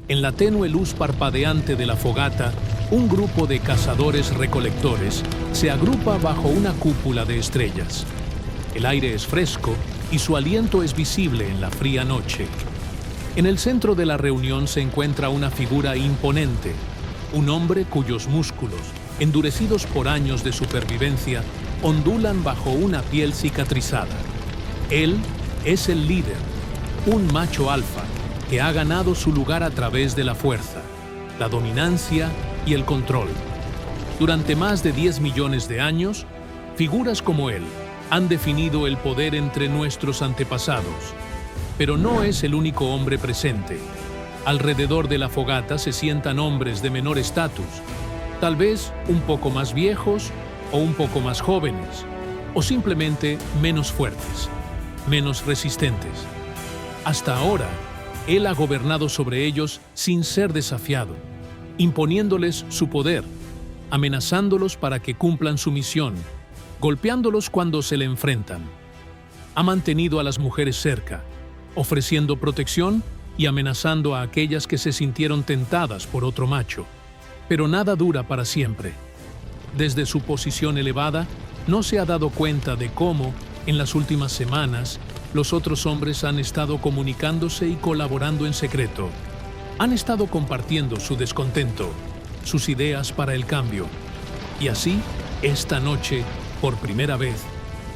En la tenue luz parpadeante de la fogata, un grupo de cazadores-recolectores se agrupa bajo una cúpula de estrellas. El aire es fresco y su aliento es visible en la fría noche. En el centro de la reunión se encuentra una figura imponente, un hombre cuyos músculos, endurecidos por años de supervivencia, ondulan bajo una piel cicatrizada. Él es el líder, un macho alfa que ha ganado su lugar a través de la fuerza, la dominancia y el control. Durante más de 10 millones de años, figuras como él han definido el poder entre nuestros antepasados. Pero no es el único hombre presente. Alrededor de la fogata se sientan hombres de menor estatus, tal vez un poco más viejos o un poco más jóvenes, o simplemente menos fuertes, menos resistentes. Hasta ahora, él ha gobernado sobre ellos sin ser desafiado, imponiéndoles su poder, amenazándolos para que cumplan su misión, golpeándolos cuando se le enfrentan. Ha mantenido a las mujeres cerca, ofreciendo protección y amenazando a aquellas que se sintieron tentadas por otro macho. Pero nada dura para siempre. Desde su posición elevada, no se ha dado cuenta de cómo, en las últimas semanas, los otros hombres han estado comunicándose y colaborando en secreto. Han estado compartiendo su descontento, sus ideas para el cambio. Y así, esta noche, por primera vez,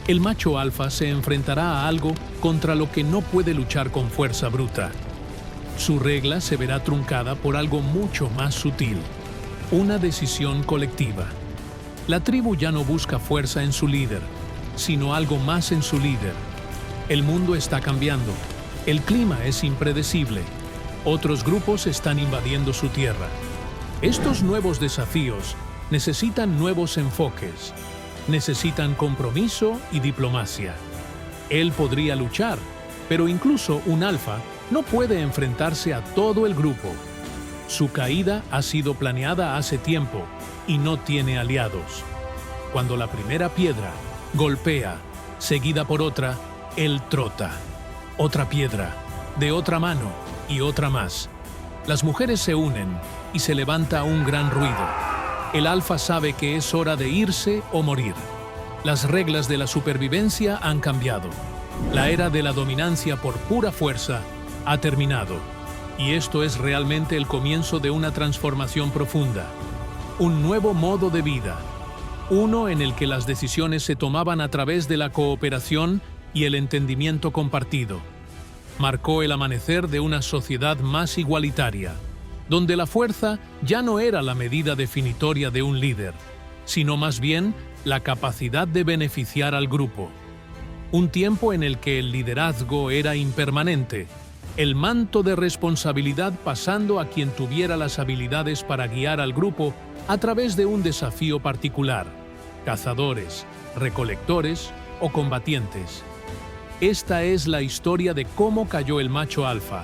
el macho alfa se enfrentará a algo contra lo que no puede luchar con fuerza bruta. Su regla se verá truncada por algo mucho más sutil, una decisión colectiva. La tribu ya no busca fuerza en su líder, sino algo más en su líder. El mundo está cambiando, el clima es impredecible, otros grupos están invadiendo su tierra. Estos nuevos desafíos necesitan nuevos enfoques, necesitan compromiso y diplomacia. Él podría luchar, pero incluso un alfa no puede enfrentarse a todo el grupo. Su caída ha sido planeada hace tiempo y no tiene aliados. Cuando la primera piedra golpea, seguida por otra, él trota. Otra piedra, de otra mano y otra más. Las mujeres se unen y se levanta un gran ruido. El alfa sabe que es hora de irse o morir. Las reglas de la supervivencia han cambiado. La era de la dominancia por pura fuerza ha terminado. Y esto es realmente el comienzo de una transformación profunda. Un nuevo modo de vida. Uno en el que las decisiones se tomaban a través de la cooperación y el entendimiento compartido. Marcó el amanecer de una sociedad más igualitaria, donde la fuerza ya no era la medida definitoria de un líder, sino más bien la capacidad de beneficiar al grupo. Un tiempo en el que el liderazgo era impermanente, el manto de responsabilidad pasando a quien tuviera las habilidades para guiar al grupo a través de un desafío particular, cazadores, recolectores o combatientes. Esta es la historia de cómo cayó el macho alfa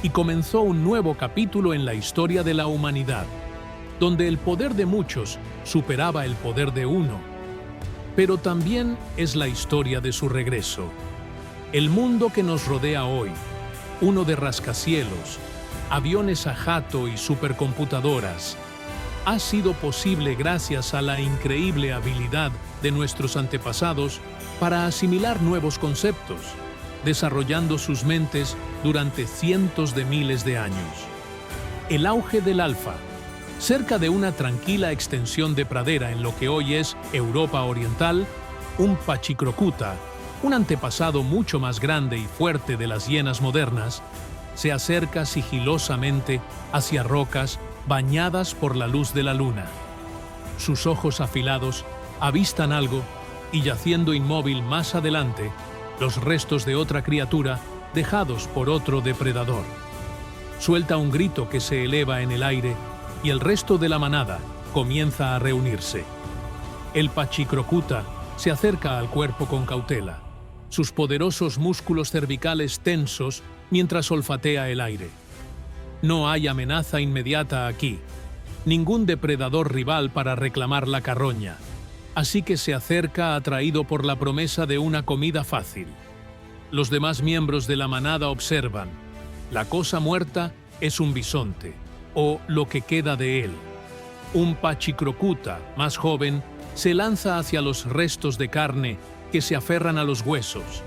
y comenzó un nuevo capítulo en la historia de la humanidad, donde el poder de muchos superaba el poder de uno. Pero también es la historia de su regreso. El mundo que nos rodea hoy, uno de rascacielos, aviones a jato y supercomputadoras, ha sido posible gracias a la increíble habilidad de nuestros antepasados para asimilar nuevos conceptos, desarrollando sus mentes durante cientos de miles de años. El auge del alfa, cerca de una tranquila extensión de pradera en lo que hoy es Europa Oriental, un Pachacrocuta, un antepasado mucho más grande y fuerte de las hienas modernas, se acerca sigilosamente hacia rocas bañadas por la luz de la luna. Sus ojos afilados avistan algo y, yaciendo inmóvil más adelante, los restos de otra criatura dejados por otro depredador. Suelta un grito que se eleva en el aire y el resto de la manada comienza a reunirse. El Pachacrocuta se acerca al cuerpo con cautela, sus poderosos músculos cervicales tensos mientras olfatea el aire. No hay amenaza inmediata aquí, ningún depredador rival para reclamar la carroña, así que se acerca atraído por la promesa de una comida fácil. Los demás miembros de la manada observan. La cosa muerta es un bisonte, o lo que queda de él. Un Pachacrocuta, más joven, se lanza hacia los restos de carne que se aferran a los huesos,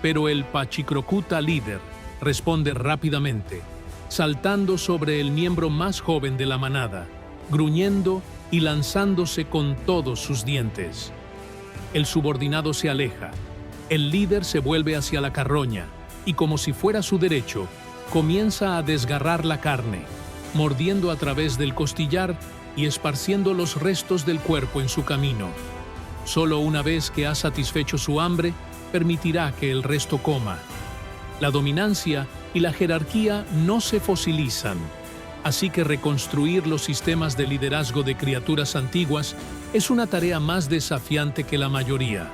pero el Pachacrocuta líder responde rápidamente, saltando sobre el miembro más joven de la manada, gruñendo y lanzándose con todos sus dientes. El subordinado se aleja, el líder se vuelve hacia la carroña y, como si fuera su derecho, comienza a desgarrar la carne, mordiendo a través del costillar y esparciendo los restos del cuerpo en su camino. Solo una vez que ha satisfecho su hambre, permitirá que el resto coma. La dominancia y la jerarquía no se fosilizan, así que reconstruir los sistemas de liderazgo de criaturas antiguas es una tarea más desafiante que la mayoría.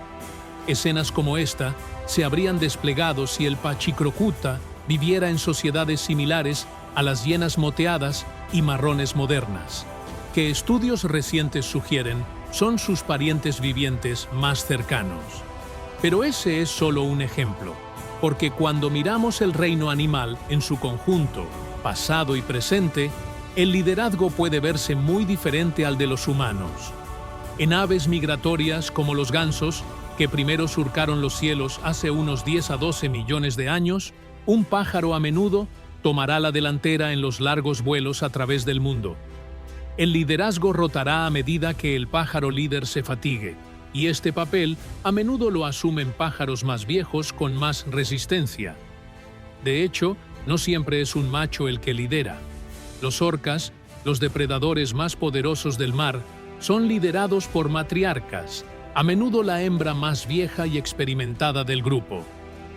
Escenas como esta se habrían desplegado si el Pachacrocuta viviera en sociedades similares a las hienas moteadas y marrones modernas, que estudios recientes sugieren son sus parientes vivientes más cercanos. Pero ese es solo un ejemplo, porque cuando miramos el reino animal en su conjunto, pasado y presente, el liderazgo puede verse muy diferente al de los humanos. En aves migratorias como los gansos, que primero surcaron los cielos hace unos 10 a 12 millones de años, un pájaro a menudo tomará la delantera en los largos vuelos a través del mundo. El liderazgo rotará a medida que el pájaro líder se fatigue, y este papel a menudo lo asumen pájaros más viejos con más resistencia. De hecho, no siempre es un macho el que lidera. Los orcas, los depredadores más poderosos del mar, son liderados por matriarcas, a menudo la hembra más vieja y experimentada del grupo.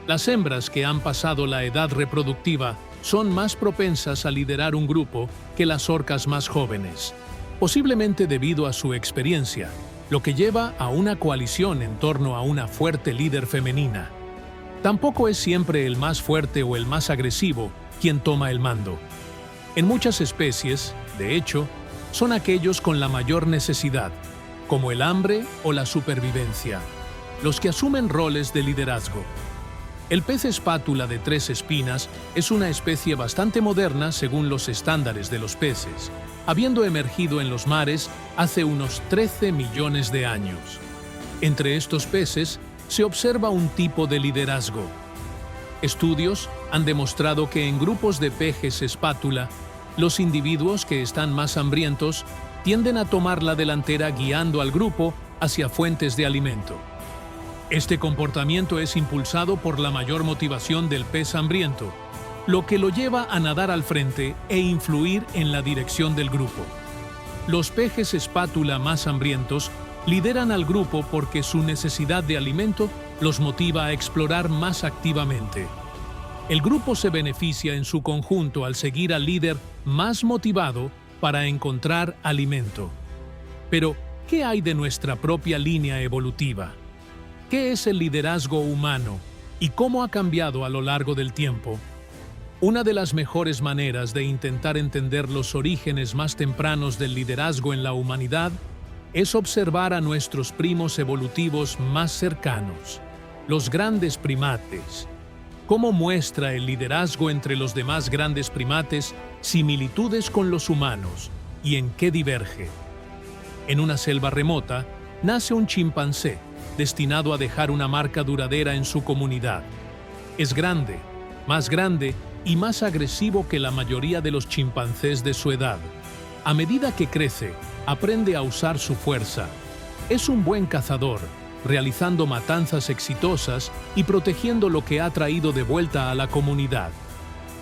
Las hembras que han pasado la edad reproductiva son más propensas a liderar un grupo que las orcas más jóvenes, posiblemente debido a su experiencia, lo que lleva a una coalición en torno a una fuerte líder femenina. Tampoco es siempre el más fuerte o el más agresivo quien toma el mando. En muchas especies, de hecho, son aquellos con la mayor necesidad, como el hambre o la supervivencia, los que asumen roles de liderazgo. El pez espátula de 3 espinas es una especie bastante moderna según los estándares de los peces, habiendo emergido en los mares hace unos 13 millones de años. Entre estos peces se observa un tipo de liderazgo. Estudios han demostrado que en grupos de peces espátula, los individuos que están más hambrientos tienden a tomar la delantera guiando al grupo hacia fuentes de alimento. Este comportamiento es impulsado por la mayor motivación del pez hambriento, lo que lo lleva a nadar al frente e influir en la dirección del grupo. Los peces espátula más hambrientos lideran al grupo porque su necesidad de alimento los motiva a explorar más activamente. El grupo se beneficia en su conjunto al seguir al líder más motivado para encontrar alimento. Pero, ¿qué hay de nuestra propia línea evolutiva? ¿Qué es el liderazgo humano y cómo ha cambiado a lo largo del tiempo? Una de las mejores maneras de intentar entender los orígenes más tempranos del liderazgo en la humanidad es observar a nuestros primos evolutivos más cercanos, los grandes primates. ¿Cómo muestra el liderazgo entre los demás grandes primates similitudes con los humanos y en qué diverge? En una selva remota, nace un chimpancé, destinado a dejar una marca duradera en su comunidad. Es grande y más agresivo que la mayoría de los chimpancés de su edad. A medida que crece, aprende a usar su fuerza. Es un buen cazador, realizando matanzas exitosas y protegiendo lo que ha traído de vuelta a la comunidad.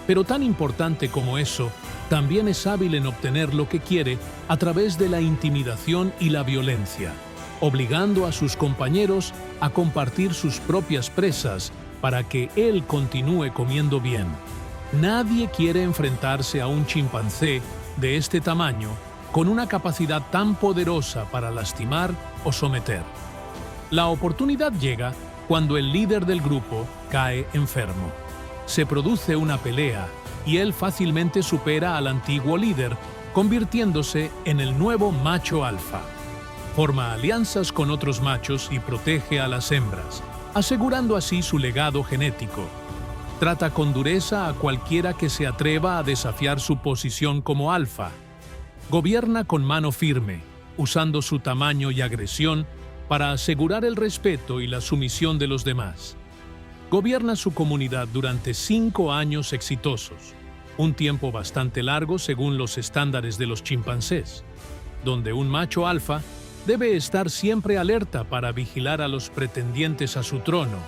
Pero tan importante como eso, también es hábil en obtener lo que quiere a través de la intimidación y la violencia, obligando a sus compañeros a compartir sus propias presas para que él continúe comiendo bien. Nadie quiere enfrentarse a un chimpancé de este tamaño con una capacidad tan poderosa para lastimar o someter. La oportunidad llega cuando el líder del grupo cae enfermo. Se produce una pelea y él fácilmente supera al antiguo líder, convirtiéndose en el nuevo macho alfa. Forma alianzas con otros machos y protege a las hembras, asegurando así su legado genético. Trata con dureza a cualquiera que se atreva a desafiar su posición como alfa. Gobierna con mano firme, usando su tamaño y agresión para asegurar el respeto y la sumisión de los demás. Gobierna su comunidad durante 5 años exitosos, un tiempo bastante largo según los estándares de los chimpancés, donde un macho alfa debe estar siempre alerta para vigilar a los pretendientes a su trono.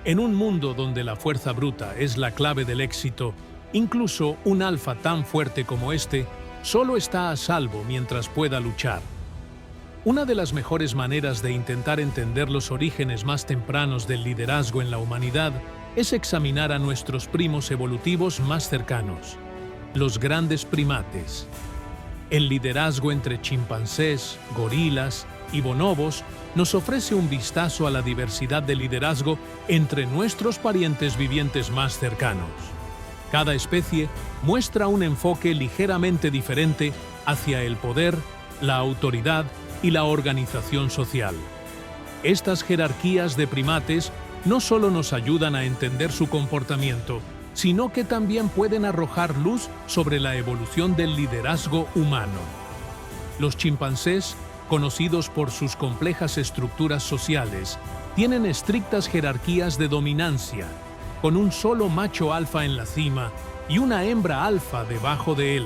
En un mundo donde la fuerza bruta es la clave del éxito, incluso un alfa tan fuerte como este solo está a salvo mientras pueda luchar. Una de las mejores maneras de intentar entender los orígenes más tempranos del liderazgo en la humanidad es examinar a nuestros primos evolutivos más cercanos, los grandes primates. El liderazgo entre chimpancés, gorilas y bonobos nos ofrece un vistazo a la diversidad de liderazgo entre nuestros parientes vivientes más cercanos. Cada especie muestra un enfoque ligeramente diferente hacia el poder, la autoridad y la organización social. Estas jerarquías de primates no solo nos ayudan a entender su comportamiento, sino que también pueden arrojar luz sobre la evolución del liderazgo humano. Los chimpancés, conocidos por sus complejas estructuras sociales, tienen estrictas jerarquías de dominancia, con un solo macho alfa en la cima y una hembra alfa debajo de él.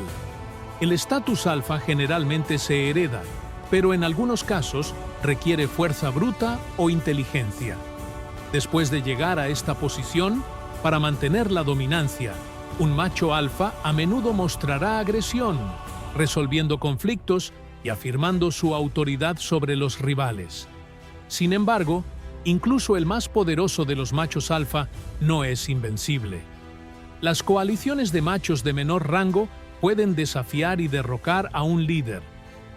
El estatus alfa generalmente se hereda, pero en algunos casos requiere fuerza bruta o inteligencia. Después de llegar a esta posición, para mantener la dominancia, un macho alfa a menudo mostrará agresión, resolviendo conflictos y afirmando su autoridad sobre los rivales. Sin embargo, incluso el más poderoso de los machos alfa no es invencible. Las coaliciones de machos de menor rango pueden desafiar y derrocar a un líder,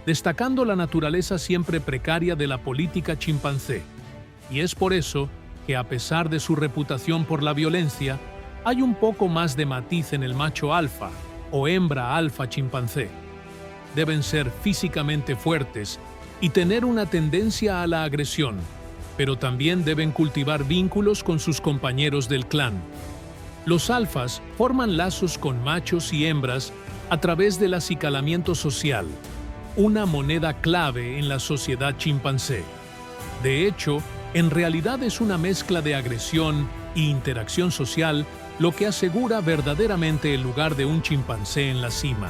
destacando la naturaleza siempre precaria de la política chimpancé. Y es por eso que, a pesar de su reputación por la violencia, hay un poco más de matiz en el macho alfa o hembra alfa chimpancé. Deben ser físicamente fuertes y tener una tendencia a la agresión, pero también deben cultivar vínculos con sus compañeros del clan. Los alfas forman lazos con machos y hembras a través del acicalamiento social, una moneda clave en la sociedad chimpancé. De hecho, en realidad es una mezcla de agresión e interacción social lo que asegura verdaderamente el lugar de un chimpancé en la cima.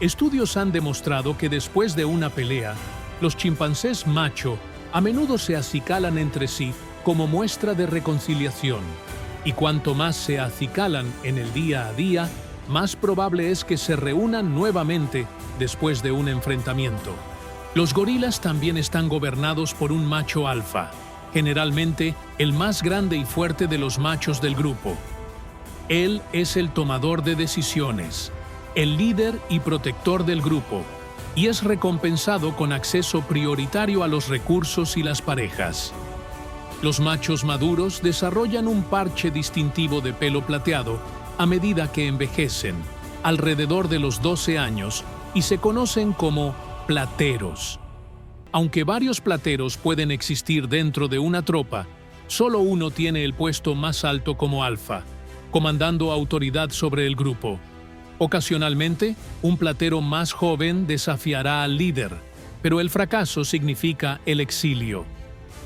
Estudios han demostrado que después de una pelea, los chimpancés macho a menudo se acicalan entre sí como muestra de reconciliación, y cuanto más se acicalan en el día a día, más probable es que se reúnan nuevamente después de un enfrentamiento. Los gorilas también están gobernados por un macho alfa, generalmente el más grande y fuerte de los machos del grupo. Él es el tomador de decisiones, el líder y protector del grupo, y es recompensado con acceso prioritario a los recursos y las parejas. Los machos maduros desarrollan un parche distintivo de pelo plateado a medida que envejecen, alrededor de los 12 años, y se conocen como plateros. Aunque varios plateros pueden existir dentro de una tropa, solo uno tiene el puesto más alto como alfa, comandando autoridad sobre el grupo. Ocasionalmente, un platero más joven desafiará al líder, pero el fracaso significa el exilio.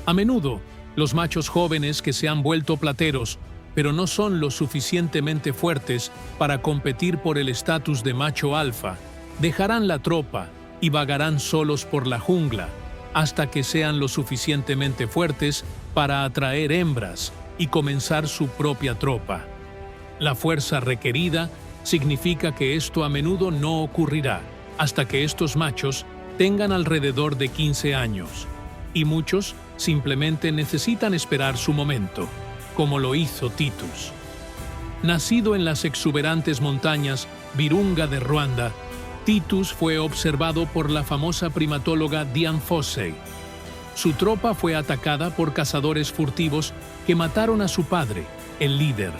A menudo, los machos jóvenes que se han vuelto plateros, pero no son lo suficientemente fuertes para competir por el estatus de macho alfa, dejarán la tropa y vagarán solos por la jungla, hasta que sean lo suficientemente fuertes para atraer hembras y comenzar su propia tropa. La fuerza requerida significa que esto a menudo no ocurrirá hasta que estos machos tengan alrededor de 15 años, y muchos simplemente necesitan esperar su momento, como lo hizo Titus. Nacido en las exuberantes montañas Virunga de Ruanda, Titus fue observado por la famosa primatóloga Dian Fossey. Su tropa fue atacada por cazadores furtivos que mataron a su padre, el líder.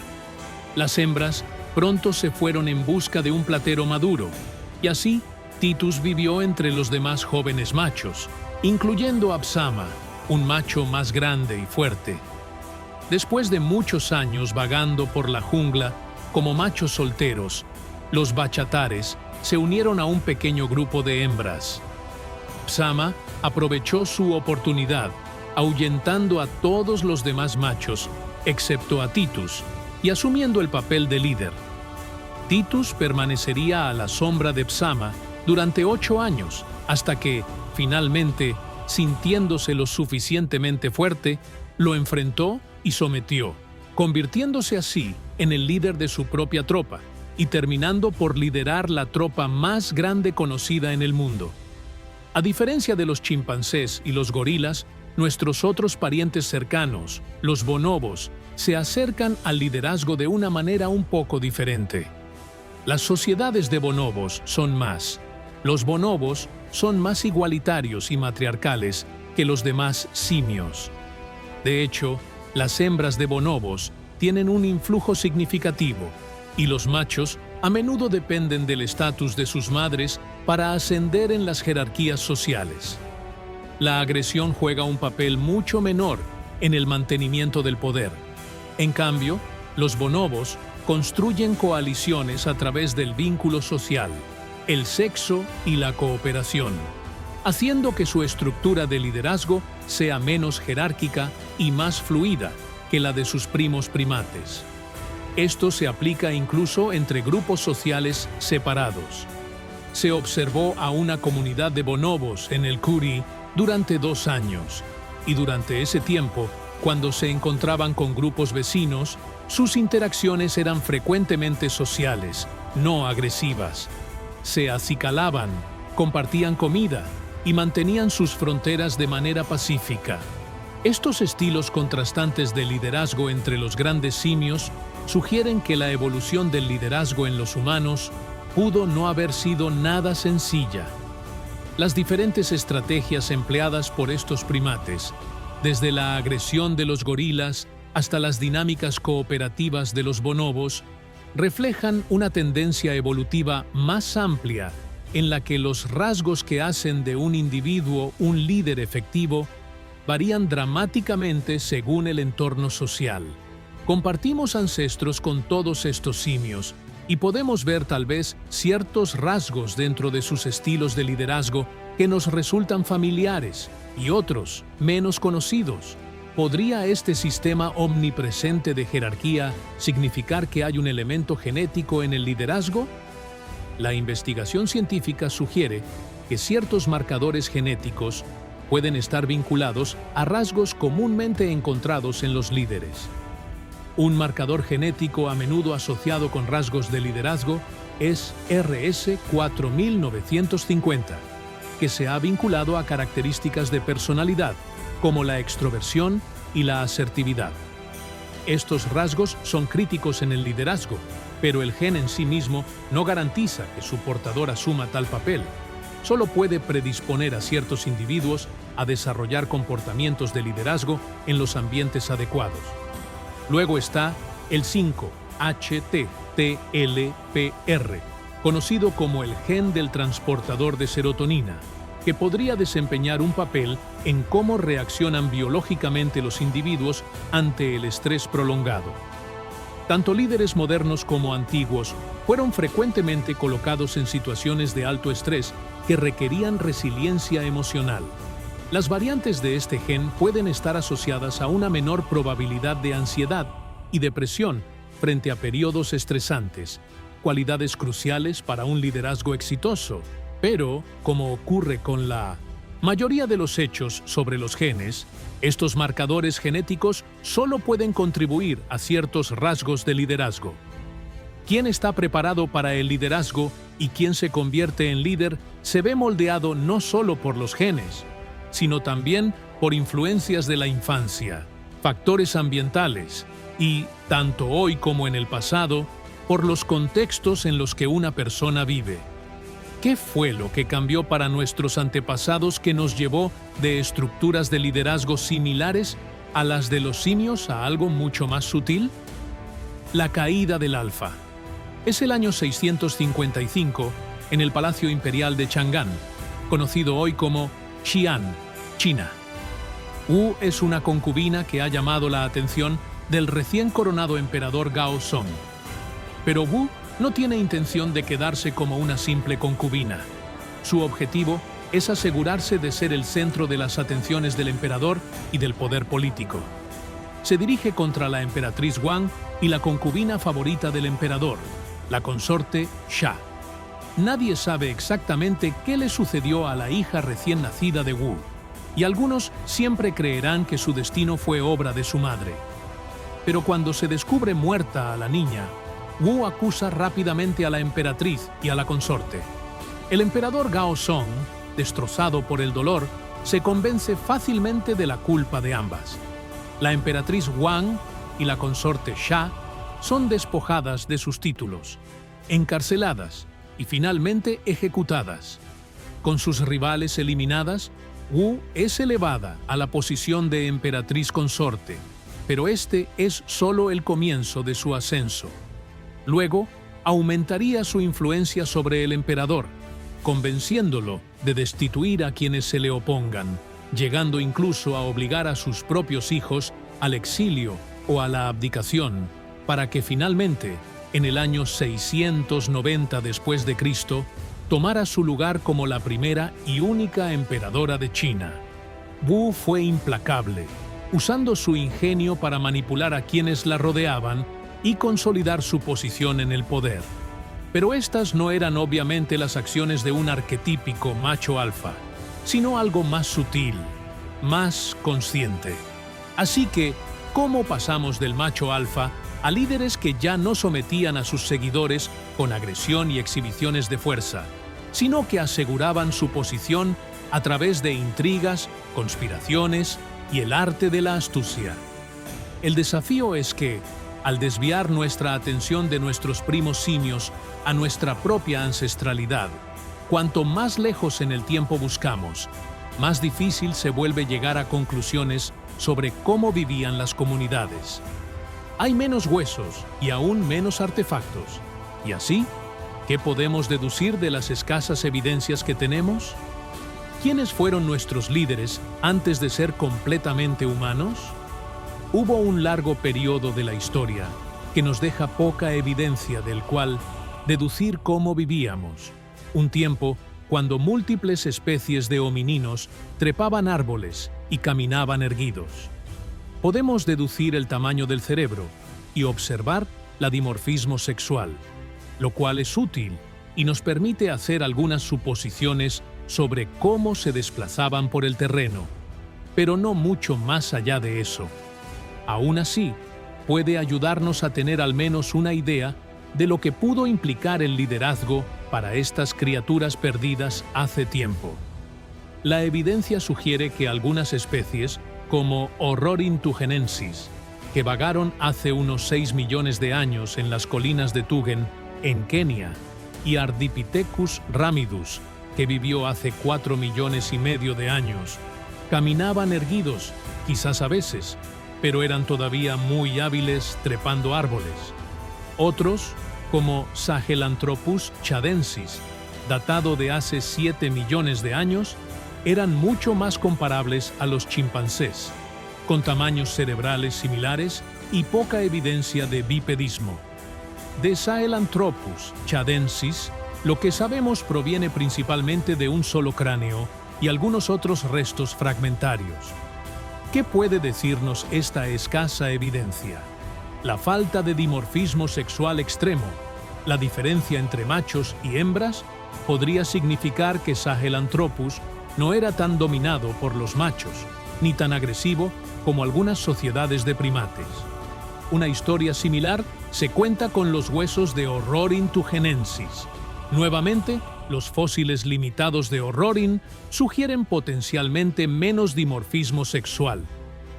Las hembras pronto se fueron en busca de un platero maduro, y así Titus vivió entre los demás jóvenes machos, incluyendo a Psama, un macho más grande y fuerte. Después de muchos años vagando por la jungla como machos solteros, los bachatares se unieron a un pequeño grupo de hembras. Psama aprovechó su oportunidad, ahuyentando a todos los demás machos, excepto a Titus, y asumiendo el papel de líder. Titus permanecería a la sombra de Psama durante 8 años, hasta que, finalmente, sintiéndose lo suficientemente fuerte, lo enfrentó y sometió, convirtiéndose así en el líder de su propia tropa y terminando por liderar la tropa más grande conocida en el mundo. A diferencia de los chimpancés y los gorilas, nuestros otros parientes cercanos, los bonobos, se acercan al liderazgo de una manera un poco diferente. Las sociedades de bonobos son más. Los bonobos son más igualitarios y matriarcales que los demás simios. De hecho, las hembras de bonobos tienen un influjo significativo y los machos a menudo dependen del estatus de sus madres para ascender en las jerarquías sociales. La agresión juega un papel mucho menor en el mantenimiento del poder. En cambio, los bonobos construyen coaliciones a través del vínculo social, el sexo y la cooperación, haciendo que su estructura de liderazgo sea menos jerárquica y más fluida que la de sus primos primates. Esto se aplica incluso entre grupos sociales separados. Se observó a una comunidad de bonobos en el Kuri durante 2 años, y durante ese tiempo, cuando se encontraban con grupos vecinos, sus interacciones eran frecuentemente sociales, no agresivas. Se acicalaban, compartían comida y mantenían sus fronteras de manera pacífica. Estos estilos contrastantes de liderazgo entre los grandes simios sugieren que la evolución del liderazgo en los humanos pudo no haber sido nada sencilla. Las diferentes estrategias empleadas por estos primates, desde la agresión de los gorilas hasta las dinámicas cooperativas de los bonobos, reflejan una tendencia evolutiva más amplia en la que los rasgos que hacen de un individuo un líder efectivo varían dramáticamente según el entorno social. Compartimos ancestros con todos estos simios y podemos ver tal vez ciertos rasgos dentro de sus estilos de liderazgo que nos resultan familiares y otros menos conocidos. ¿Podría este sistema omnipresente de jerarquía significar que hay un elemento genético en el liderazgo? La investigación científica sugiere que ciertos marcadores genéticos pueden estar vinculados a rasgos comúnmente encontrados en los líderes. Un marcador genético a menudo asociado con rasgos de liderazgo es RS4950, que se ha vinculado a características de personalidad, como la extroversión y la asertividad. Estos rasgos son críticos en el liderazgo, pero el gen en sí mismo no garantiza que su portador asuma tal papel. Solo puede predisponer a ciertos individuos a desarrollar comportamientos de liderazgo en los ambientes adecuados. Luego está el 5-HTTLPR, conocido como el gen del transportador de serotonina, que podría desempeñar un papel en cómo reaccionan biológicamente los individuos ante el estrés prolongado. Tanto líderes modernos como antiguos fueron frecuentemente colocados en situaciones de alto estrés que requerían resiliencia emocional. Las variantes de este gen pueden estar asociadas a una menor probabilidad de ansiedad y depresión frente a periodos estresantes, cualidades cruciales para un liderazgo exitoso. Pero, como ocurre con la mayoría de los hechos sobre los genes, estos marcadores genéticos solo pueden contribuir a ciertos rasgos de liderazgo. Quién está preparado para el liderazgo y quién se convierte en líder se ve moldeado no solo por los genes, sino también por influencias de la infancia, factores ambientales y, tanto hoy como en el pasado, por los contextos en los que una persona vive. ¿Qué fue lo que cambió para nuestros antepasados que nos llevó de estructuras de liderazgo similares a las de los simios a algo mucho más sutil? La caída del alfa. Es el año 655 en el Palacio Imperial de Chang'an, conocido hoy como Xi'an, China. Wu es una concubina que ha llamado la atención del recién coronado emperador Gaozong. Pero Wu no tiene intención de quedarse como una simple concubina. Su objetivo es asegurarse de ser el centro de las atenciones del emperador y del poder político. Se dirige contra la emperatriz Wang y la concubina favorita del emperador, la consorte Xia. Nadie sabe exactamente qué le sucedió a la hija recién nacida de Wu, y algunos siempre creerán que su destino fue obra de su madre. Pero cuando se descubre muerta a la niña, Wu acusa rápidamente a la emperatriz y a la consorte. El emperador Gaozong, destrozado por el dolor, se convence fácilmente de la culpa de ambas. La emperatriz Wang y la consorte Xia son despojadas de sus títulos, encarceladas y finalmente ejecutadas. Con sus rivales eliminadas, Wu es elevada a la posición de emperatriz consorte, pero este es solo el comienzo de su ascenso. Luego, aumentaría su influencia sobre el emperador, convenciéndolo de destituir a quienes se le opongan, llegando incluso a obligar a sus propios hijos al exilio o a la abdicación, para que finalmente, en el año 690 después de Cristo, tomara su lugar como la primera y única emperadora de China. Wu fue implacable, usando su ingenio para manipular a quienes la rodeaban y consolidar su posición en el poder. Pero estas no eran obviamente las acciones de un arquetípico macho alfa, sino algo más sutil, más consciente. Así que, ¿cómo pasamos del macho alfa a líderes que ya no sometían a sus seguidores con agresión y exhibiciones de fuerza, sino que aseguraban su posición a través de intrigas, conspiraciones y el arte de la astucia? El desafío es que, al desviar nuestra atención de nuestros primos simios a nuestra propia ancestralidad, cuanto más lejos en el tiempo buscamos, más difícil se vuelve llegar a conclusiones sobre cómo vivían las comunidades. Hay menos huesos y aún menos artefactos. ¿Y así? ¿Qué podemos deducir de las escasas evidencias que tenemos? ¿Quiénes fueron nuestros líderes antes de ser completamente humanos? Hubo un largo periodo de la historia que nos deja poca evidencia del cual deducir cómo vivíamos. Un tiempo cuando múltiples especies de homininos trepaban árboles y caminaban erguidos. Podemos deducir el tamaño del cerebro y observar la dimorfismo sexual, lo cual es útil y nos permite hacer algunas suposiciones sobre cómo se desplazaban por el terreno, pero no mucho más allá de eso. Aún así, puede ayudarnos a tener al menos una idea de lo que pudo implicar el liderazgo para estas criaturas perdidas hace tiempo. La evidencia sugiere que algunas especies, como Orrorin-tugenensis, que vagaron hace unos 6 millones de años en las colinas de Tugen, en Kenia, y Ardipithecus ramidus, que vivió hace 4,5 millones de años, caminaban erguidos, quizás a veces, pero eran todavía muy hábiles trepando árboles. Otros, como Sahelanthropus chadensis, datado de hace 7 millones de años, eran mucho más comparables a los chimpancés, con tamaños cerebrales similares y poca evidencia de bipedismo. De Sahelanthropus chadensis, lo que sabemos proviene principalmente de un solo cráneo y algunos otros restos fragmentarios. ¿Qué puede decirnos esta escasa evidencia? La falta de dimorfismo sexual extremo, la diferencia entre machos y hembras, podría significar que Sahelanthropus no era tan dominado por los machos, ni tan agresivo como algunas sociedades de primates. Una historia similar se cuenta con los huesos de Orrorin-tugenensis. Nuevamente, los fósiles limitados de Orrorin sugieren potencialmente menos dimorfismo sexual,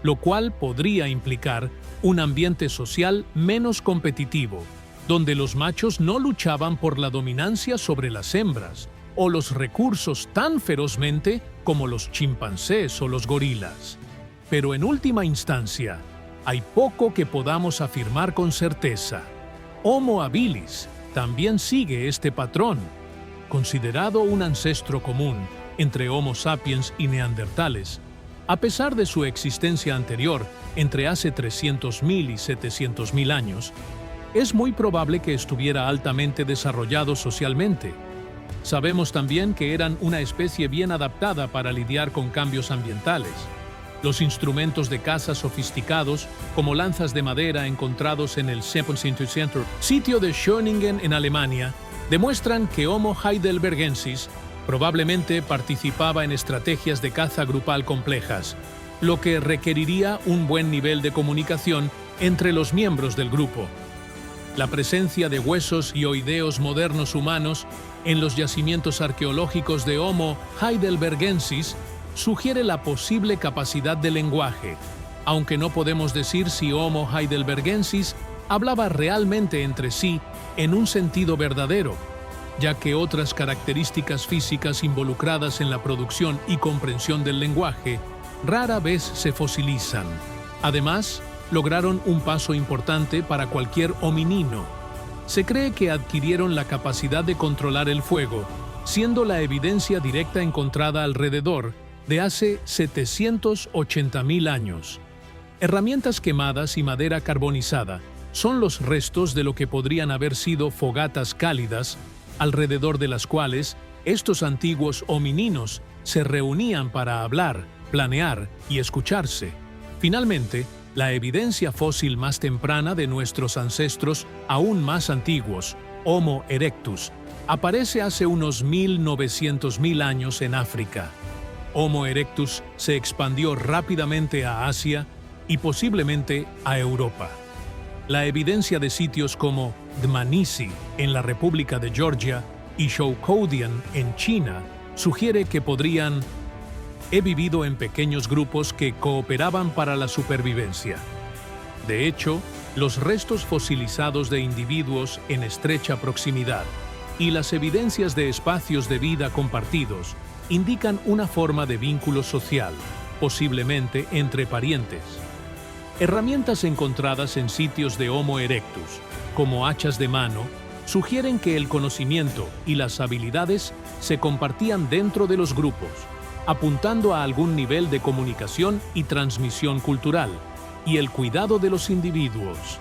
lo cual podría implicar un ambiente social menos competitivo, donde los machos no luchaban por la dominancia sobre las hembras o los recursos tan ferozmente como los chimpancés o los gorilas. Pero en última instancia, hay poco que podamos afirmar con certeza. Homo habilis también sigue este patrón. Considerado un ancestro común entre Homo sapiens y neandertales, A pesar de su existencia anterior, entre hace 300.000 y 700.000 años, es muy probable que estuviera altamente desarrollado socialmente. Sabemos también que eran una especie bien adaptada para lidiar con cambios ambientales. Los instrumentos de caza sofisticados, como lanzas de madera encontrados en el Center, sitio de Schöningen en Alemania, demuestran que Homo heidelbergensis probablemente participaba en estrategias de caza grupal complejas, lo que requeriría un buen nivel de comunicación entre los miembros del grupo. La presencia de huesos y oideos modernos humanos en los yacimientos arqueológicos de Homo heidelbergensis sugiere la posible capacidad de lenguaje, aunque no podemos decir si Homo heidelbergensis hablaba realmente entre sí en un sentido verdadero, ya que otras características físicas involucradas en la producción y comprensión del lenguaje rara vez se fosilizan. Además, lograron un paso importante para cualquier hominino. Se cree que adquirieron la capacidad de controlar el fuego, siendo la evidencia directa encontrada alrededor de hace 780.000 años. Herramientas quemadas y madera carbonizada son los restos de lo que podrían haber sido fogatas cálidas, alrededor de las cuales estos antiguos homininos se reunían para hablar, planear y escucharse. Finalmente, la evidencia fósil más temprana de nuestros ancestros aún más antiguos, Homo erectus, aparece hace unos 1.900.000 años en África. Homo erectus se expandió rápidamente a Asia y posiblemente a Europa. La evidencia de sitios como Dmanisi en la República de Georgia y Zhoukoudian en China sugiere que podrían haber vivido en pequeños grupos que cooperaban para la supervivencia. De hecho, los restos fosilizados de individuos en estrecha proximidad y las evidencias de espacios de vida compartidos indican una forma de vínculo social, posiblemente entre parientes. Herramientas encontradas en sitios de Homo erectus, como hachas de mano, sugieren que el conocimiento y las habilidades se compartían dentro de los grupos, apuntando a algún nivel de comunicación y transmisión cultural, y el cuidado de los individuos.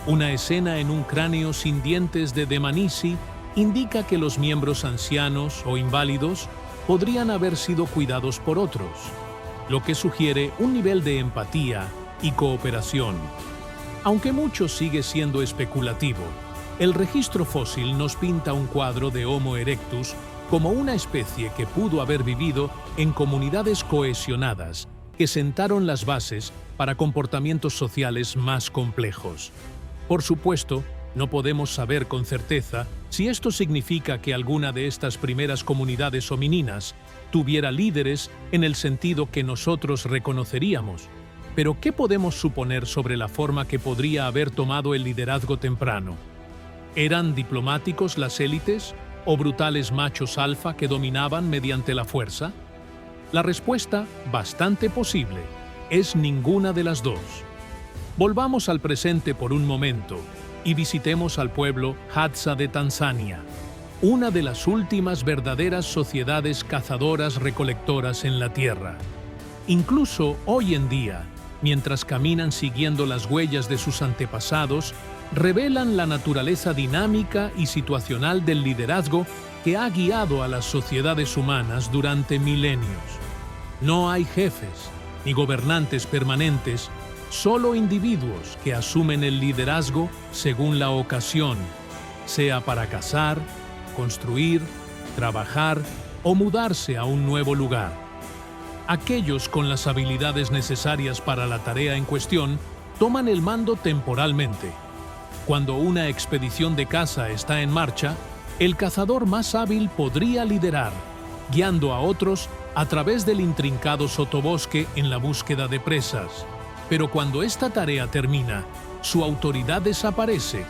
Una escena en un cráneo sin dientes de Dmanisi indica que los miembros ancianos o inválidos podrían haber sido cuidados por otros, lo que sugiere un nivel de empatía y cooperación. Aunque mucho sigue siendo especulativo, el registro fósil nos pinta un cuadro de Homo erectus como una especie que pudo haber vivido en comunidades cohesionadas que sentaron las bases para comportamientos sociales más complejos. Por supuesto, no podemos saber con certeza si esto significa que alguna de estas primeras comunidades homininas tuviera líderes en el sentido que nosotros reconoceríamos. Pero, ¿qué podemos suponer sobre la forma que podría haber tomado el liderazgo temprano? ¿Eran diplomáticos las élites o brutales machos alfa que dominaban mediante la fuerza? La respuesta, bastante posible, es ninguna de las dos. Volvamos al presente por un momento y visitemos al pueblo Hadza de Tanzania, una de las últimas verdaderas sociedades cazadoras-recolectoras en la Tierra. Incluso hoy en día, mientras caminan siguiendo las huellas de sus antepasados, revelan la naturaleza dinámica y situacional del liderazgo que ha guiado a las sociedades humanas durante milenios. No hay jefes ni gobernantes permanentes, solo individuos que asumen el liderazgo según la ocasión, sea para cazar, construir, trabajar o mudarse a un nuevo lugar. Aquellos con las habilidades necesarias para la tarea en cuestión toman el mando temporalmente. Cuando una expedición de caza está en marcha, el cazador más hábil podría liderar, guiando a otros a través del intrincado sotobosque en la búsqueda de presas. Pero cuando esta tarea termina, su autoridad desaparece,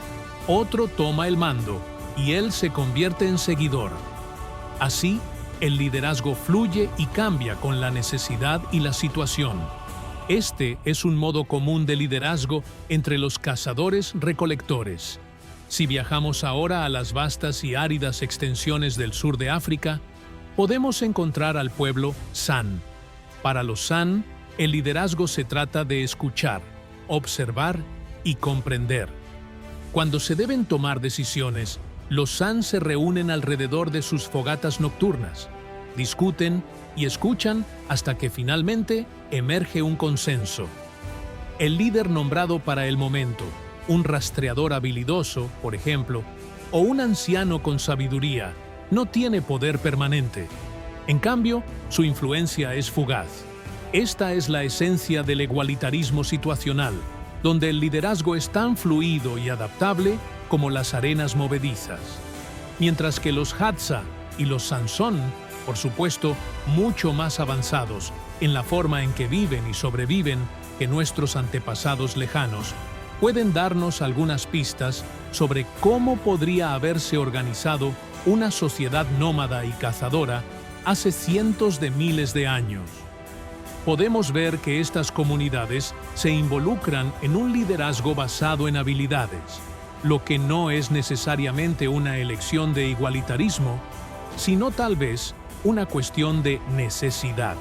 otro toma el mando y él se convierte en seguidor. Así, el liderazgo fluye y cambia con la necesidad y la situación. Este es un modo común de liderazgo entre los cazadores-recolectores. Si viajamos ahora a las vastas y áridas extensiones del sur de África, podemos encontrar al pueblo San. Para los San, El liderazgo se trata de escuchar, observar y comprender. Cuando se deben tomar decisiones, los San se reúnen alrededor de sus fogatas nocturnas, discuten y escuchan hasta que finalmente emerge un consenso. El líder nombrado para el momento, un rastreador habilidoso, por ejemplo, o un anciano con sabiduría, no tiene poder permanente. En cambio, su influencia es fugaz. Esta es la esencia del igualitarismo situacional, donde el liderazgo es tan fluido y adaptable como las arenas movedizas. Mientras que los Hadza y los Sansón, por supuesto, mucho más avanzados en la forma en que viven y sobreviven que nuestros antepasados lejanos, pueden darnos algunas pistas sobre cómo podría haberse organizado una sociedad nómada y cazadora hace cientos de miles de años. Podemos ver que estas comunidades se involucran en un liderazgo basado en habilidades, lo que no es necesariamente una elección de igualitarismo, sino tal vez una cuestión de necesidad.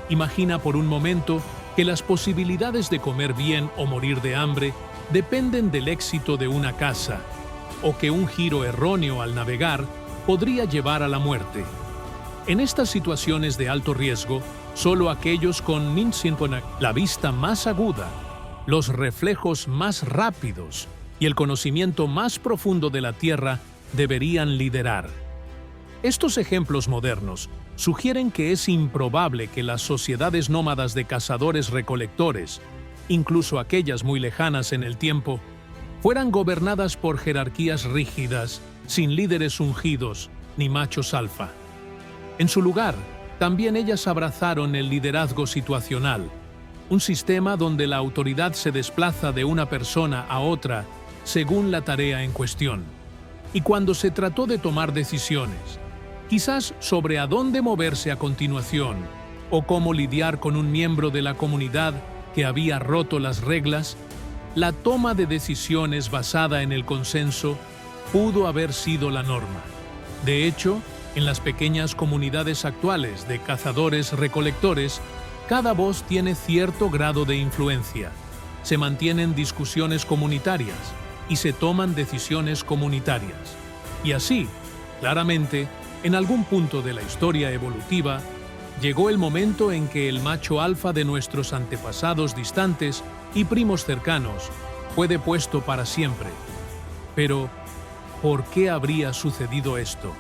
Imagina por un momento que las posibilidades de comer bien o morir de hambre dependen del éxito de una caza, o que un giro erróneo al navegar podría llevar a la muerte. En estas situaciones de alto riesgo, solo aquellos con la vista más aguda, los reflejos más rápidos y el conocimiento más profundo de la Tierra deberían liderar. Estos ejemplos modernos sugieren que es improbable que las sociedades nómadas de cazadores-recolectores, incluso aquellas muy lejanas en el tiempo, fueran gobernadas por jerarquías rígidas, sin líderes ungidos ni machos alfa. En su lugar, también ellas abrazaron el liderazgo situacional, un sistema donde la autoridad se desplaza de una persona a otra según la tarea en cuestión. Y cuando se trató de tomar decisiones, quizás sobre a dónde moverse a continuación o cómo lidiar con un miembro de la comunidad que había roto las reglas, la toma de decisiones basada en el consenso pudo haber sido la norma. De hecho, en las pequeñas comunidades actuales de cazadores-recolectores, cada voz tiene cierto grado de influencia. Se mantienen discusiones comunitarias y se toman decisiones comunitarias. Y así, claramente, en algún punto de la historia evolutiva, llegó el momento en que el macho alfa de nuestros antepasados distantes y primos cercanos fue depuesto para siempre. Pero, ¿por qué habría sucedido esto?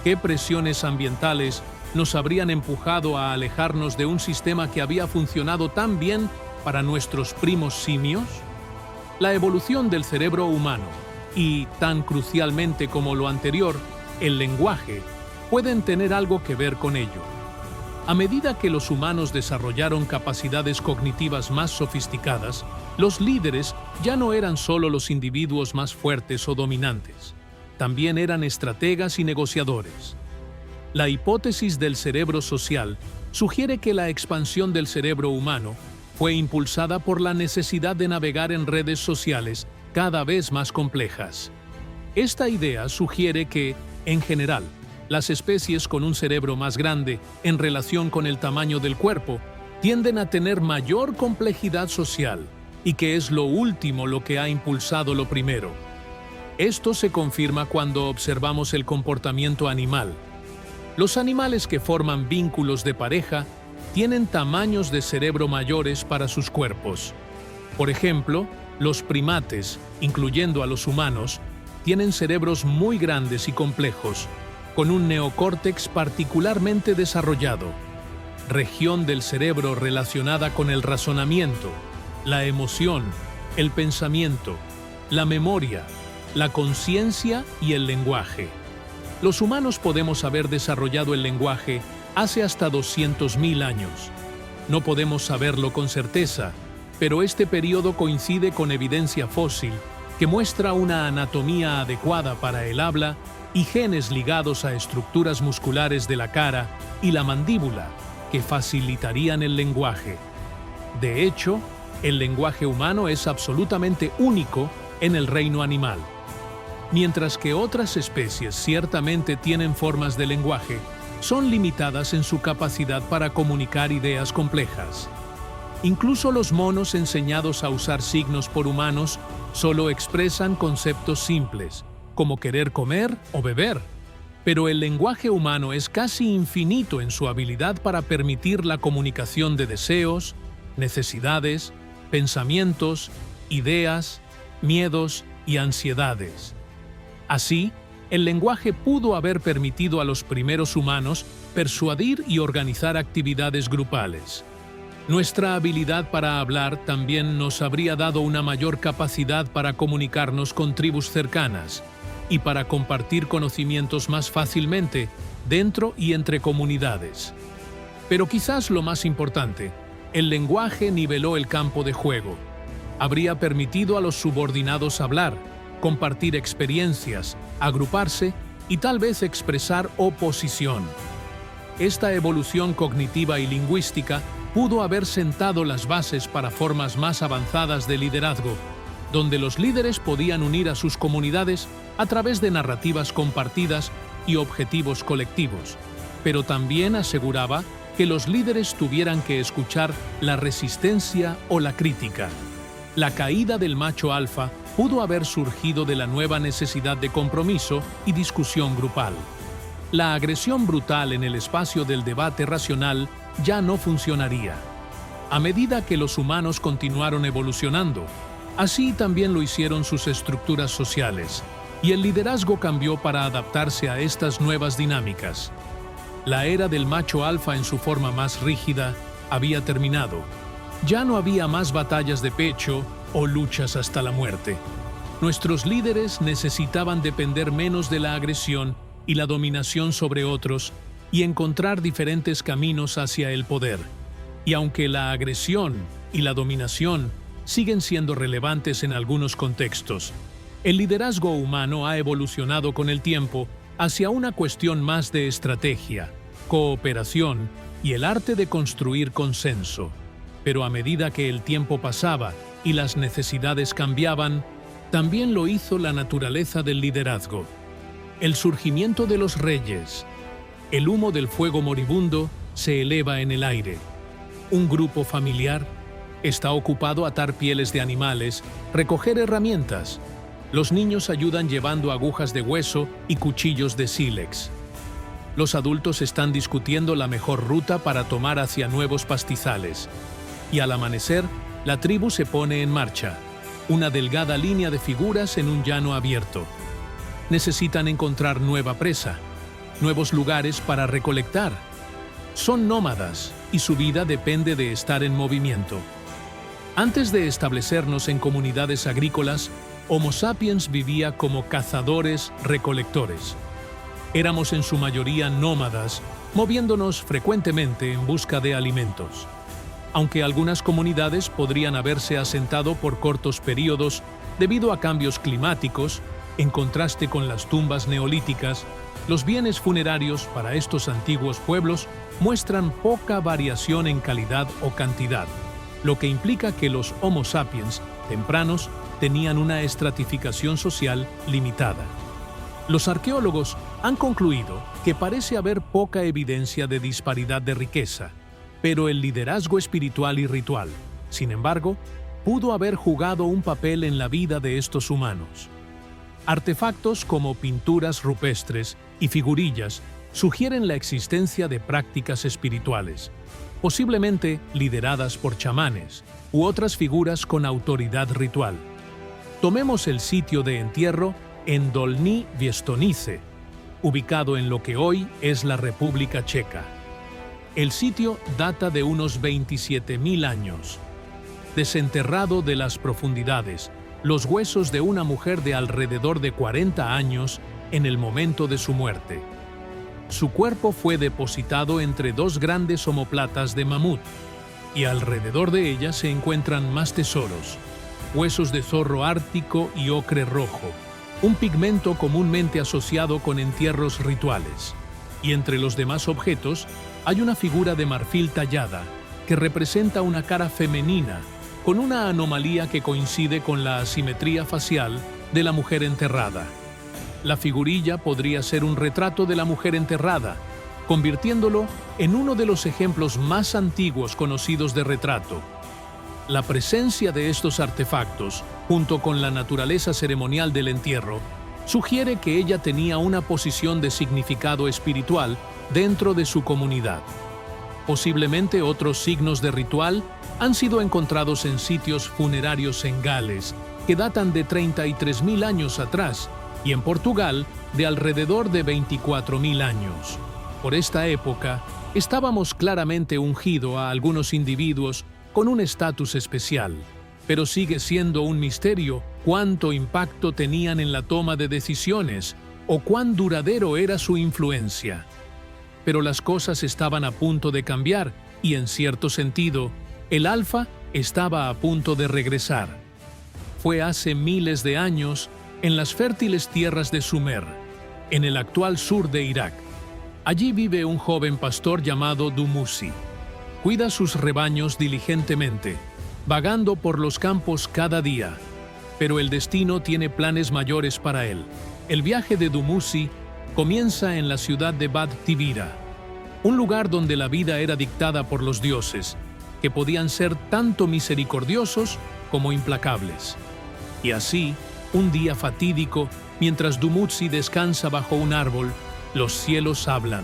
¿Qué presiones ambientales nos habrían empujado a alejarnos de un sistema que había funcionado tan bien para nuestros primos simios? La evolución del cerebro humano y, tan crucialmente como lo anterior, el lenguaje, pueden tener algo que ver con ello. A medida que los humanos desarrollaron capacidades cognitivas más sofisticadas, los líderes ya no eran solo los individuos más fuertes o dominantes, también eran estrategas y negociadores. La hipótesis del cerebro social sugiere que la expansión del cerebro humano fue impulsada por la necesidad de navegar en redes sociales cada vez más complejas. Esta idea sugiere que, en general, las especies con un cerebro más grande en relación con el tamaño del cuerpo tienden a tener mayor complejidad social y que es lo último lo que ha impulsado lo primero. Esto se confirma cuando observamos el comportamiento animal. Los animales que forman vínculos de pareja tienen tamaños de cerebro mayores para sus cuerpos. Por ejemplo, los primates, incluyendo a los humanos, tienen cerebros muy grandes y complejos, con un neocórtex particularmente desarrollado, región del cerebro relacionada con el razonamiento, la emoción, el pensamiento, la memoria, la conciencia y el lenguaje. Los humanos podemos haber desarrollado el lenguaje hace hasta 200.000 años. No podemos saberlo con certeza, pero este periodo coincide con evidencia fósil que muestra una anatomía adecuada para el habla y genes ligados a estructuras musculares de la cara y la mandíbula que facilitarían el lenguaje. De hecho, el lenguaje humano es absolutamente único en el reino animal. Mientras que otras especies ciertamente tienen formas de lenguaje, son limitadas en su capacidad para comunicar ideas complejas. Incluso los monos enseñados a usar signos por humanos solo expresan conceptos simples, como querer comer o beber. Pero el lenguaje humano es casi infinito en su habilidad para permitir la comunicación de deseos, necesidades, pensamientos, ideas, miedos y ansiedades. Así, el lenguaje pudo haber permitido a los primeros humanos persuadir y organizar actividades grupales. Nuestra habilidad para hablar también nos habría dado una mayor capacidad para comunicarnos con tribus cercanas y para compartir conocimientos más fácilmente dentro y entre comunidades. Pero quizás lo más importante, el lenguaje niveló el campo de juego. Habría permitido a los subordinados hablar, compartir experiencias, agruparse y tal vez expresar oposición. Esta evolución cognitiva y lingüística pudo haber sentado las bases para formas más avanzadas de liderazgo, donde los líderes podían unir a sus comunidades a través de narrativas compartidas y objetivos colectivos, pero también aseguraba que los líderes tuvieran que escuchar la resistencia o la crítica. La caída del macho alfa pudo haber surgido de la nueva necesidad de compromiso y discusión grupal. La agresión brutal en el espacio del debate racional ya no funcionaría. A medida que los humanos continuaron evolucionando, así también lo hicieron sus estructuras sociales, y el liderazgo cambió para adaptarse a estas nuevas dinámicas. La era del macho alfa en su forma más rígida había terminado. Ya no había más batallas de pecho o luchas hasta la muerte. Nuestros líderes necesitaban depender menos de la agresión y la dominación sobre otros y encontrar diferentes caminos hacia el poder. Y aunque la agresión y la dominación siguen siendo relevantes en algunos contextos, el liderazgo humano ha evolucionado con el tiempo hacia una cuestión más de estrategia, cooperación y el arte de construir consenso. Pero a medida que el tiempo pasaba y las necesidades cambiaban, también lo hizo la naturaleza del liderazgo. El surgimiento de los reyes. El humo del fuego moribundo se eleva en el aire. Un grupo familiar está ocupado a atar pieles de animales, recoger herramientas. Los niños ayudan llevando agujas de hueso y cuchillos de sílex. Los adultos están discutiendo la mejor ruta para tomar hacia nuevos pastizales. Y al amanecer, la tribu se pone en marcha, una delgada línea de figuras en un llano abierto. Necesitan encontrar nueva presa, nuevos lugares para recolectar. Son nómadas y su vida depende de estar en movimiento. Antes de establecernos en comunidades agrícolas, Homo sapiens vivía como cazadores-recolectores. Éramos en su mayoría nómadas, moviéndonos frecuentemente en busca de alimentos. Aunque algunas comunidades podrían haberse asentado por cortos periodos debido a cambios climáticos, en contraste con las tumbas neolíticas, los bienes funerarios para estos antiguos pueblos muestran poca variación en calidad o cantidad, lo que implica que los Homo sapiens tempranos tenían una estratificación social limitada. Los arqueólogos han concluido que parece haber poca evidencia de disparidad de riqueza, pero el liderazgo espiritual y ritual, sin embargo, pudo haber jugado un papel en la vida de estos humanos. Artefactos como pinturas rupestres y figurillas sugieren la existencia de prácticas espirituales, posiblemente lideradas por chamanes u otras figuras con autoridad ritual. Tomemos el sitio de entierro en Dolní Věstonice, ubicado en lo que hoy es la República Checa. El sitio data de unos 27.000 años. Desenterrado de las profundidades, los huesos de una mujer de alrededor de 40 años en el momento de su muerte. Su cuerpo fue depositado entre dos grandes omoplatas de mamut, y alrededor de ella se encuentran más tesoros: huesos de zorro ártico y ocre rojo, un pigmento comúnmente asociado con entierros rituales. Y entre los demás objetos hay una figura de marfil tallada que representa una cara femenina con una anomalía que coincide con la asimetría facial de la mujer enterrada. La figurilla podría ser un retrato de la mujer enterrada, convirtiéndolo en uno de los ejemplos más antiguos conocidos de retrato. La presencia de estos artefactos, junto con la naturaleza ceremonial del entierro, sugiere que ella tenía una posición de significado espiritual dentro de su comunidad. Posiblemente otros signos de ritual han sido encontrados en sitios funerarios en Gales, que datan de 33.000 años atrás, y en Portugal de alrededor de 24.000 años. Por esta época, estábamos claramente ungidos a algunos individuos con un estatus especial, pero sigue siendo un misterio cuánto impacto tenían en la toma de decisiones o cuán duradero era su influencia. Pero las cosas estaban a punto de cambiar y, en cierto sentido, el Alfa estaba a punto de regresar. Fue hace miles de años en las fértiles tierras de Sumer, en el actual sur de Irak. Allí vive un joven pastor llamado Dumuzi. Cuida sus rebaños diligentemente, vagando por los campos cada día. Pero el destino tiene planes mayores para él. El viaje de Dumuzi comienza en la ciudad de Bad Tibira, un lugar donde la vida era dictada por los dioses, que podían ser tanto misericordiosos como implacables. Y así, un día fatídico, mientras Dumuzi descansa bajo un árbol, los cielos hablan.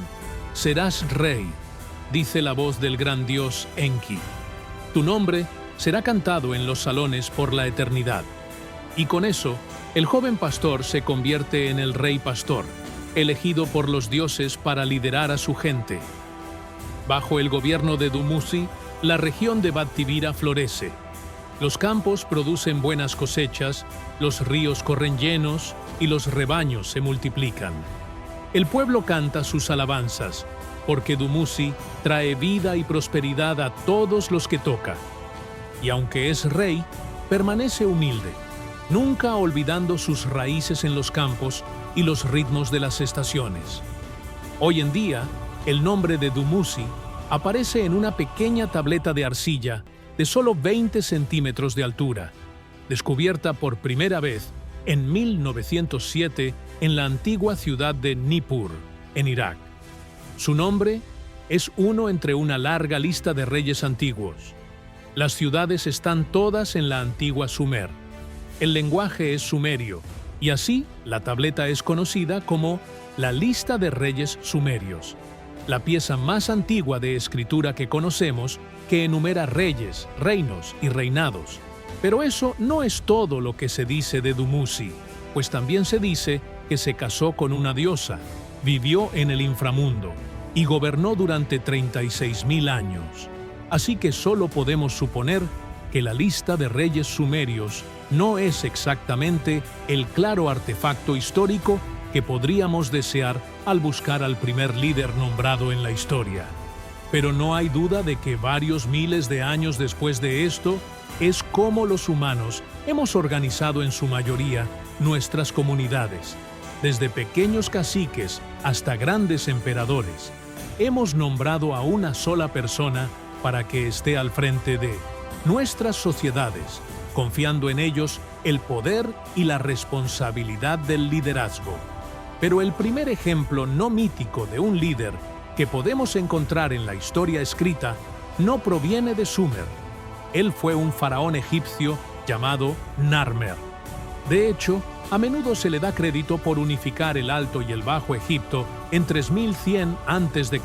«Serás rey», dice la voz del gran dios Enki. «Tu nombre será cantado en los salones por la eternidad». Y con eso, el joven pastor se convierte en el rey pastor, elegido por los dioses para liderar a su gente. Bajo el gobierno de Dumuzi, la región de Bad Tibira florece. Los campos producen buenas cosechas, los ríos corren llenos y los rebaños se multiplican. El pueblo canta sus alabanzas, porque Dumuzi trae vida y prosperidad a todos los que toca. Y aunque es rey, permanece humilde, nunca olvidando sus raíces en los campos y los ritmos de las estaciones. Hoy en día, el nombre de Dumuzi aparece en una pequeña tableta de arcilla de solo 20 centímetros de altura, descubierta por primera vez en 1907 en la antigua ciudad de Nippur, en Irak. Su nombre es uno entre una larga lista de reyes antiguos. Las ciudades están todas en la antigua Sumer. El lenguaje es sumerio, y así la tableta es conocida como la Lista de Reyes Sumerios, la pieza más antigua de escritura que conocemos que enumera reyes, reinos y reinados. Pero eso no es todo lo que se dice de Dumuzi, pues también se dice que se casó con una diosa, vivió en el inframundo y gobernó durante 36.000 años. Así que solo podemos suponer que la lista de reyes sumerios no es exactamente el claro artefacto histórico que podríamos desear al buscar al primer líder nombrado en la historia. Pero no hay duda de que varios miles de años después de esto, es como los humanos hemos organizado en su mayoría nuestras comunidades. Desde pequeños caciques hasta grandes emperadores, hemos nombrado a una sola persona para que esté al frente de nuestras sociedades, confiando en ellos el poder y la responsabilidad del liderazgo. Pero el primer ejemplo no mítico de un líder que podemos encontrar en la historia escrita no proviene de Sumer. Él fue un faraón egipcio llamado Narmer. De hecho, a menudo se le da crédito por unificar el Alto y el Bajo Egipto en 3100 a.C.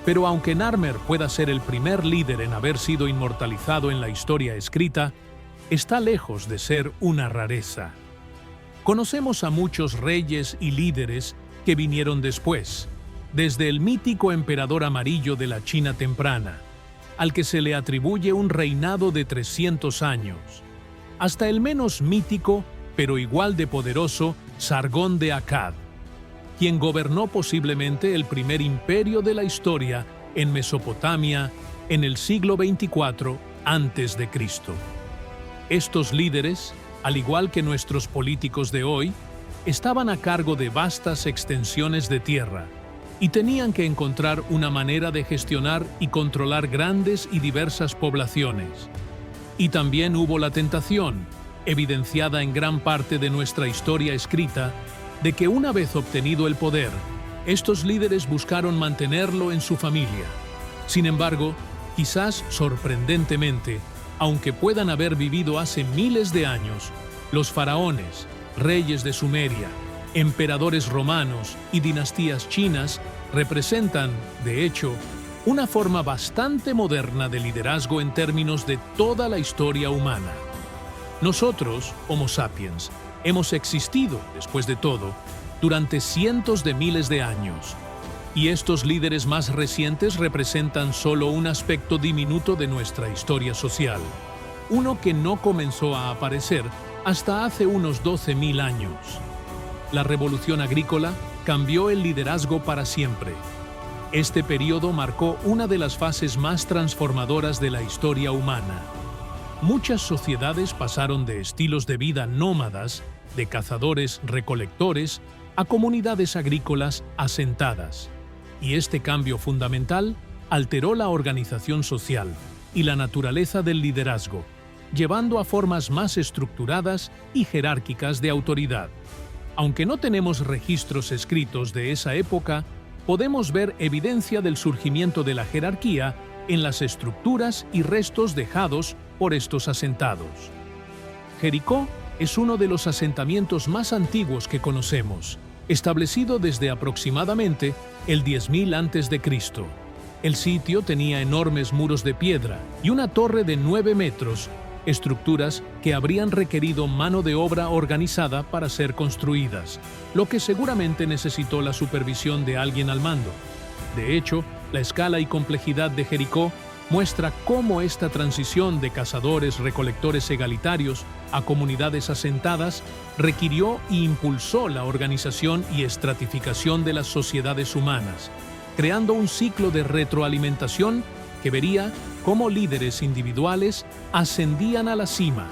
Pero aunque Narmer pueda ser el primer líder en haber sido inmortalizado en la historia escrita, está lejos de ser una rareza. Conocemos a muchos reyes y líderes que vinieron después, desde el mítico emperador amarillo de la China temprana, al que se le atribuye un reinado de 300 años, hasta el menos mítico, pero igual de poderoso, Sargón de Akkad, quien gobernó posiblemente el primer imperio de la historia en Mesopotamia en el siglo 24 a.C. Estos líderes, al igual que nuestros políticos de hoy, estaban a cargo de vastas extensiones de tierra y tenían que encontrar una manera de gestionar y controlar grandes y diversas poblaciones. Y también hubo la tentación, evidenciada en gran parte de nuestra historia escrita, de que una vez obtenido el poder, Estos líderes buscaron mantenerlo en su familia. Sin embargo, quizás sorprendentemente, aunque puedan haber vivido hace miles de años, los faraones, reyes de Sumeria, emperadores romanos y dinastías chinas representan, de hecho, una forma bastante moderna de liderazgo en términos de toda la historia humana. Nosotros, Homo sapiens, hemos existido, después de todo, durante cientos de miles de años, y estos líderes más recientes representan solo un aspecto diminuto de nuestra historia social, uno que no comenzó a aparecer hasta hace unos 12.000 años. La revolución agrícola cambió el liderazgo para siempre. Este periodo marcó una de las fases más transformadoras de la historia humana. Muchas sociedades pasaron de estilos de vida nómadas, de cazadores-recolectores, a comunidades agrícolas asentadas. Y este cambio fundamental alteró la organización social y la naturaleza del liderazgo, llevando a formas más estructuradas y jerárquicas de autoridad. Aunque no tenemos registros escritos de esa época, podemos ver evidencia del surgimiento de la jerarquía en las estructuras y restos dejados por estos asentados. Jericó es uno de los asentamientos más antiguos que conocemos, establecido desde aproximadamente el 10.000 a.C. El sitio tenía enormes muros de piedra y una torre de 9 metros, estructuras que habrían requerido mano de obra organizada para ser construidas, lo que seguramente necesitó la supervisión de alguien al mando. De hecho, la escala y complejidad de Jericó muestra cómo esta transición de cazadores-recolectores egalitarios a comunidades asentadas requirió e impulsó la organización y estratificación de las sociedades humanas, creando un ciclo de retroalimentación que vería cómo líderes individuales ascendían a la cima,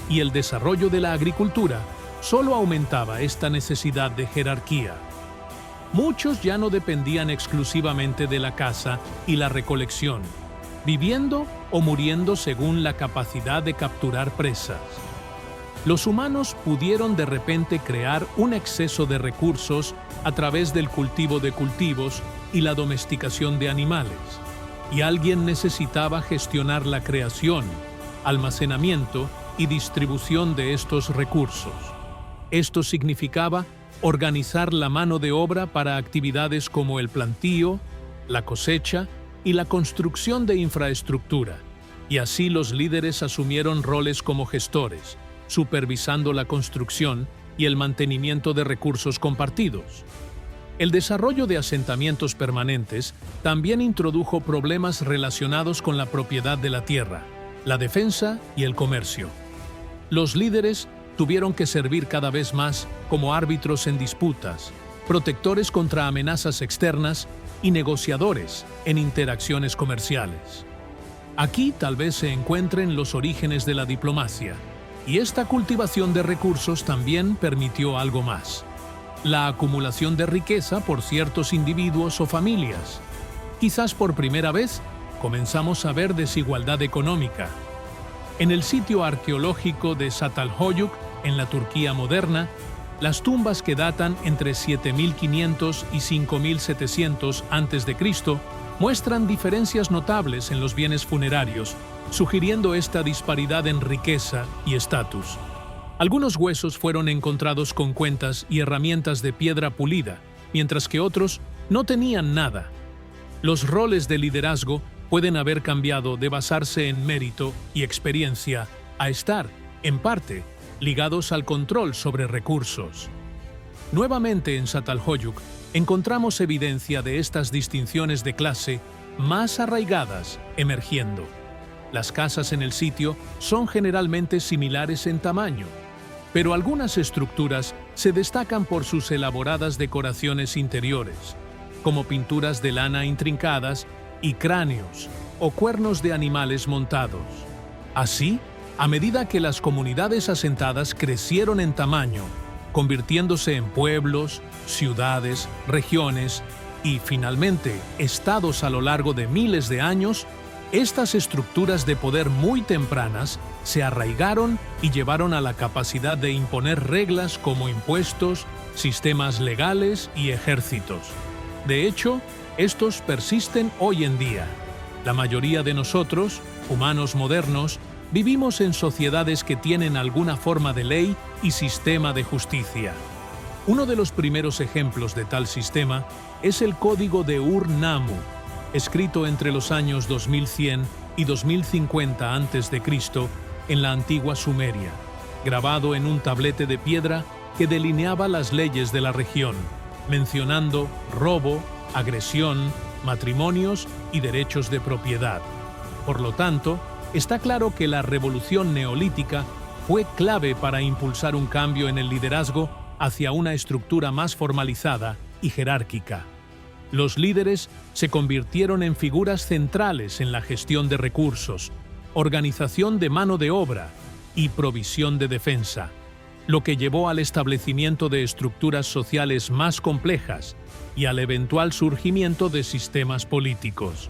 y el desarrollo de la agricultura solo aumentaba esta necesidad de jerarquía. Muchos ya no dependían exclusivamente de la caza y la recolección, viviendo o muriendo según la capacidad de capturar presas. Los humanos pudieron de repente crear un exceso de recursos a través del cultivo de cultivos y la domesticación de animales, y alguien necesitaba gestionar la creación, almacenamiento y distribución de estos recursos. Esto significaba organizar la mano de obra para actividades como el plantío, la cosecha y la construcción de infraestructura, y así los líderes asumieron roles como gestores, supervisando la construcción y el mantenimiento de recursos compartidos. El desarrollo de asentamientos permanentes también introdujo problemas relacionados con la propiedad de la tierra, la defensa y el comercio. Los líderes tuvieron que servir cada vez más como árbitros en disputas, protectores contra amenazas externas y negociadores en interacciones comerciales. Aquí tal vez se encuentren los orígenes de la diplomacia, y esta cultivación de recursos también permitió algo más: la acumulación de riqueza por ciertos individuos o familias. Quizás por primera vez comenzamos a ver desigualdad económica. En el sitio arqueológico de Çatalhöyük, en la Turquía moderna, las tumbas que datan entre 7.500 y 5.700 a.C. muestran diferencias notables en los bienes funerarios, sugiriendo esta disparidad en riqueza y estatus. Algunos huesos fueron encontrados con cuentas y herramientas de piedra pulida, mientras que otros no tenían nada. Los roles de liderazgo pueden haber cambiado de basarse en mérito y experiencia a estar, en parte, ligados al control sobre recursos. Nuevamente en Çatalhöyük encontramos evidencia de estas distinciones de clase más arraigadas emergiendo. Las casas en el sitio son generalmente similares en tamaño, pero algunas estructuras se destacan por sus elaboradas decoraciones interiores, como pinturas de lana intrincadas y cráneos o cuernos de animales montados. Así, a medida que las comunidades asentadas crecieron en tamaño, convirtiéndose en pueblos, ciudades, regiones y, finalmente, estados a lo largo de miles de años, estas estructuras de poder muy tempranas se arraigaron y llevaron a la capacidad de imponer reglas como impuestos, sistemas legales y ejércitos. De hecho, estos persisten hoy en día. La mayoría de nosotros, humanos modernos, vivimos en sociedades que tienen alguna forma de ley y sistema de justicia. Uno de los primeros ejemplos de tal sistema es el Código de Ur-Nammu, escrito entre los años 2100 y 2050 a.C. en la antigua Sumeria, grabado en un tablete de piedra que delineaba las leyes de la región, mencionando robo, agresión, matrimonios y derechos de propiedad. Por lo tanto, está claro que la revolución neolítica fue clave para impulsar un cambio en el liderazgo hacia una estructura más formalizada y jerárquica. Los líderes se convirtieron en figuras centrales en la gestión de recursos, organización de mano de obra y provisión de defensa, lo que llevó al establecimiento de estructuras sociales más complejas y al eventual surgimiento de sistemas políticos.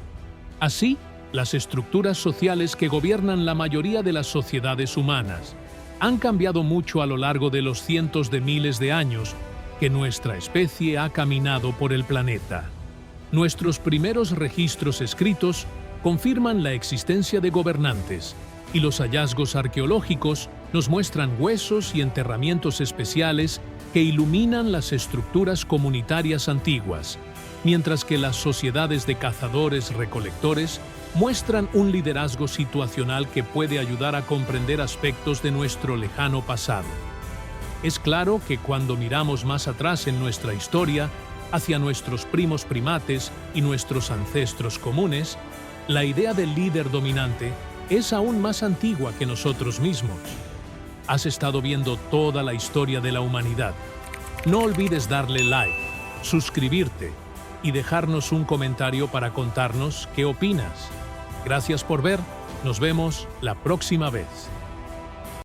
Así, las estructuras sociales que gobiernan la mayoría de las sociedades humanas han cambiado mucho a lo largo de los cientos de miles de años que nuestra especie ha caminado por el planeta. Nuestros primeros registros escritos confirman la existencia de gobernantes, y los hallazgos arqueológicos nos muestran huesos y enterramientos especiales que iluminan las estructuras comunitarias antiguas, mientras que las sociedades de cazadores-recolectores muestran un liderazgo situacional que puede ayudar a comprender aspectos de nuestro lejano pasado. Es claro que cuando miramos más atrás en nuestra historia, hacia nuestros primos primates y nuestros ancestros comunes, la idea del líder dominante es aún más antigua que nosotros mismos. Has estado viendo toda la historia de la humanidad. No olvides darle like, suscribirte y dejarnos un comentario para contarnos qué opinas. Gracias por ver. Nos vemos la próxima vez.